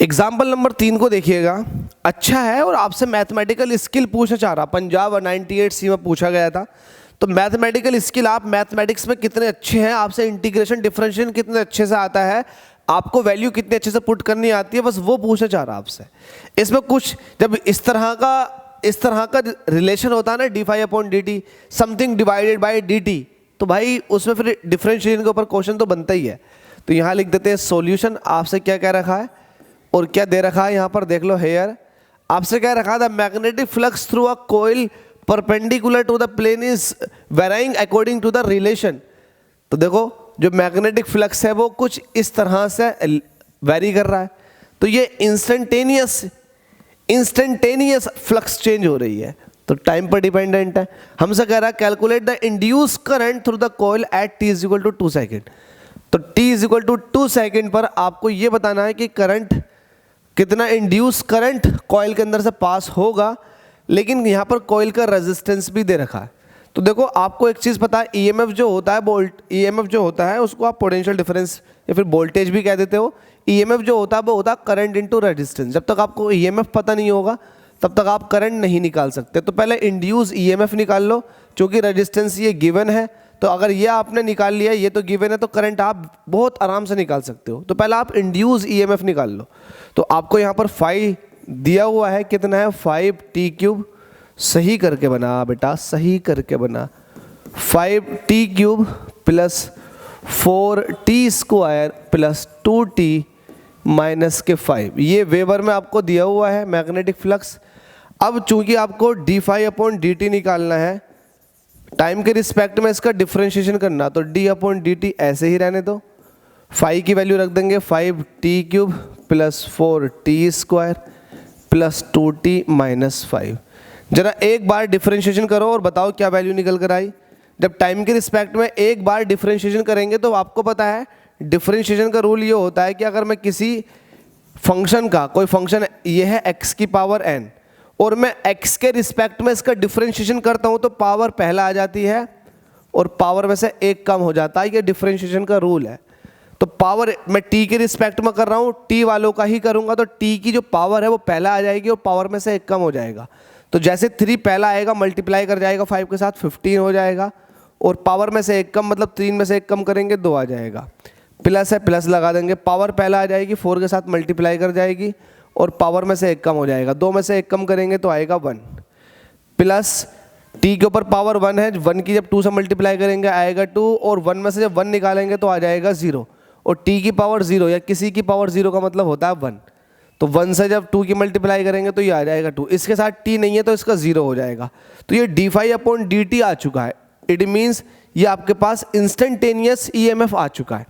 Example number 3 को देखिएगा, अच्छा है और आपसे मैथमेटिकल स्किल पूछना चाह रहा। पंजाब 98C में पूछा गया था। तो मैथमेटिकल स्किल, आप मैथमेटिक्स में कितने अच्छे हैं, आपसे इंटीग्रेशन डिफरेंशिएशन कितने अच्छे से आता है, आपको वैल्यू कितने अच्छे से पुट करनी आती है, बस वो पूछना चाह रहा आपसे। इसमें कुछ जब इस तरह का रिलेशन होता है ना, d∅/dt something divided by dt, तो भाई उसमें फिर डिफरेंशिएशन के ऊपर क्वेश्चन तो बनता ही है। तो यहाँ लिख देते हैं सॉल्यूशन। आपसे क्या कह रखा है और क्या दे रखा है यहाँ पर देख लो। हेयर आपसे क्या रखा था, magnetic flux through a coil perpendicular to the plane is varying according to the relation. तो देखो जो मैग्नेटिक फ्लक्स है वो कुछ इस तरह से वेरी कर रहा है, तो ये इंस्टेंटेनियस फ्लक्स चेंज हो रही है, तो टाइम पर डिपेंडेंट है। हमसे कह रहा है calculate the induce current through the coil at t = 2 second. तो t = 2 सेकेंड पर आपको ये बताना है कि करंट कितना इंड्यूस करंट कॉइल के अंदर से पास होगा, लेकिन यहाँ पर कॉइल का रेजिस्टेंस भी दे रखा है। तो देखो आपको एक चीज़ पता है, ईएमएफ जो होता है उसको आप पोटेंशियल डिफरेंस या फिर वोल्टेज भी कह देते हो। ईएमएफ जो होता है वो होता है करंट इनटू रेजिस्टेंस। जब तक आपको ईएमएफ पता नहीं होगा तब तक आप करंट नहीं निकाल सकते। तो पहले इंड्यूस ईएमएफ निकाल लो, क्योंकि रेजिस्टेंस ये गिवन है। तो अगर ये आपने निकाल लिया, ये तो गिवन है, तो करंट आप बहुत आराम से निकाल सकते हो। तो पहले आप इंड्यूस ईएमएफ निकाल लो। तो आपको यहाँ पर 5 दिया हुआ है, कितना है 5t³ सही करके बना बेटा, सही करके बना। 5t³ plus 4t² plus 2t minus के 5, ये वेबर में आपको दिया हुआ है मैग्नेटिक फ्लक्स। अब चूंकि आपको d∅/dt निकालना है, टाइम के रिस्पेक्ट में इसका डिफरेंशिएशन करना, तो d/dt ऐसे ही रहने दो। 5 की वैल्यू रख देंगे 5t³ plus 4t² plus 2t minus 5। जरा एक बार डिफरेंशिएशन करो और बताओ क्या वैल्यू निकल कर आई। जब टाइम के रिस्पेक्ट में एक बार डिफरेंशिएशन करेंगे तो आपको पता है डिफरेंशिएशन का रूल ये होता है कि अगर मैं किसी फंक्शन का, कोई फंक्शन ये है x की पावर n, और मैं x के रिस्पेक्ट में इसका डिफरेंशिएशन करता हूँ तो पावर पहला आ जाती है और पावर में से एक कम हो जाता है। ये डिफरेंशिएशन का रूल है। तो पावर मैं t के रिस्पेक्ट में कर रहा हूँ, t वालों का ही करूँगा, तो t की जो पावर है वो पहला आ जाएगी और पावर में से एक कम हो जाएगा। तो जैसे 3 पहला आएगा मल्टीप्लाई कर जाएगा 5 के साथ, 15 हो जाएगा, और पावर में से एक कम मतलब 3 में से एक कम करेंगे 2 आ जाएगा। प्लस है, प्लस लगा देंगे, पावर पहला आ जाएगी 4 के साथ मल्टीप्लाई कर जाएगी और पावर में से एक कम हो जाएगा। 2 में से एक कम करेंगे तो आएगा 1, प्लस t के ऊपर पावर 1 है, 1 की जब 2 से मल्टीप्लाई करेंगे आएगा 2, और 1 में से जब 1 निकालेंगे तो आ जाएगा 0, और t की पावर 0 या किसी की पावर 0 का मतलब होता है 1। तो 1 से जब 2 की मल्टीप्लाई करेंगे तो ये आ जाएगा 2, इसके साथ t नहीं है तो इसका 0 हो जाएगा। तो ये d∅/dt आ चुका है। इट मीन्स ये आपके पास इंस्टेंटेनियस ईएमएफ आ चुका है।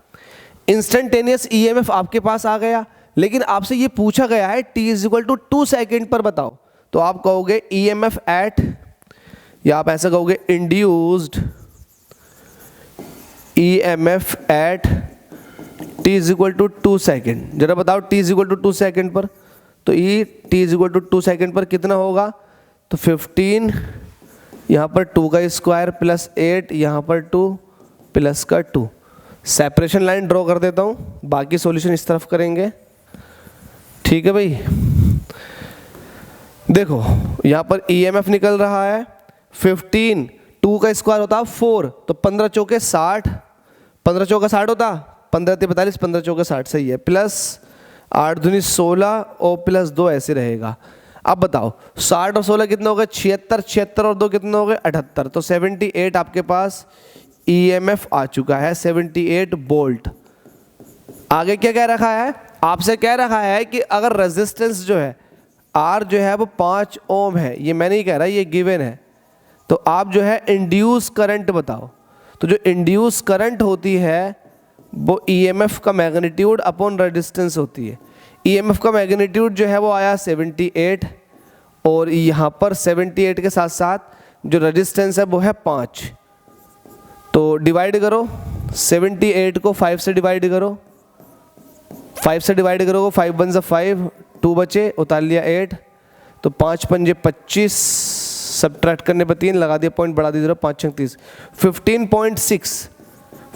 इंस्टेंटेनियस ईएमएफ आपके पास आ गया, लेकिन आपसे ये पूछा गया है t = 2 सेकेंड पर बताओ। तो आप कहोगे ईएमएफ एट, या आप ऐसा कहोगे induced EMF at t = 2 second. जरा बताओ t = 2 सेकेंड पर, तो ये t = 2 सेकेंड पर कितना होगा, तो 15 यहाँ पर 2 का स्क्वायर प्लस 8 यहाँ पर 2 प्लस का 2। सेपरेशन लाइन ड्रॉ कर देता हूँ, बाकी सॉल्यूशन इस तरफ करेंगे। ठीक है भाई, देखो यहाँ पर ईएमएफ निकल रहा है 15, 2 का स्क्वायर होता है 4, तो 15 चौके 60, 15 चौका 60 होता, 15 × 45, 15 चौका 60 सही है, प्लस 8 दूनी 16 और प्लस 2 ऐसे रहेगा। अब बताओ 60 और 16 कितने हो गए, 76, 76 और 2 कितने हो गए 78। तो 78 आपके पास ईएमएफ आ चुका है, 78 वोल्ट। आगे क्या कह रखा है, आपसे कह रखा है कि अगर रेजिस्टेंस जो है R जो है वो 5 ओम है, ये मैं नहीं कह रहा, ये गिवन है, तो आप जो है इंड्यूस करंट बताओ। तो जो इंड्यूस करंट होती है वो ईएमएफ का मैग्नीट्यूड अपॉन रेजिस्टेंस होती है। ईएमएफ का मैग्नीट्यूड जो है वो आया 78, और यहाँ पर 78 के साथ साथ जो रेजिस्टेंस है वो है 5। तो डिवाइड करो 78 को 5 से डिवाइड करो, 5 से डिवाइड करोगे 5 1 5, 2 बचे, उतार लिया 8, तो 5 पंजे 25, सब्ट्रैक्ट करने पर 3 लगा दिया, पॉइंट बढ़ा दिया 5 6 30,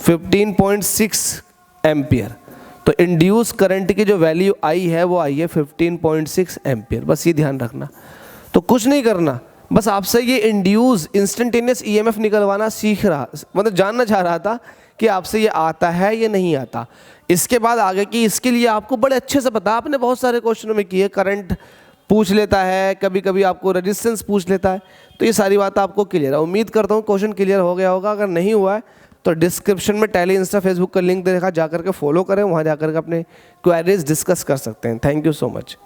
15.6 एम्पियर। तो तो इंड्यूस करंट की जो वैल्यू आई है वो आई है 15.6 एम्पियर, बस ये ध्यान रखना। तो कुछ नहीं करना, बस आपसे ये इंड्यूस इंस्टेंटेनियस ईएमएफ निकलवाना सीख रहा, मतलब जानना चाह रहा था कि आपसे ये आता है या नहीं आता। इसके बाद आगे की इसके लिए आपको बड़े अच्छे से पता, आपने बहुत सारे क्वेश्चनों में किए, करंट पूछ लेता है, कभी कभी आपको रेजिस्टेंस पूछ लेता है, तो ये सारी बात आपको क्लियर है। उम्मीद करता हूँ क्वेश्चन क्लियर हो गया होगा। अगर नहीं हुआ है तो डिस्क्रिप्शन में टैली, इंस्टा, फेसबुक का लिंक देखा, जा करके फॉलो करें, वहाँ जा करके अपने क्वेरीज डिस्कस कर सकते हैं। Thank you so much.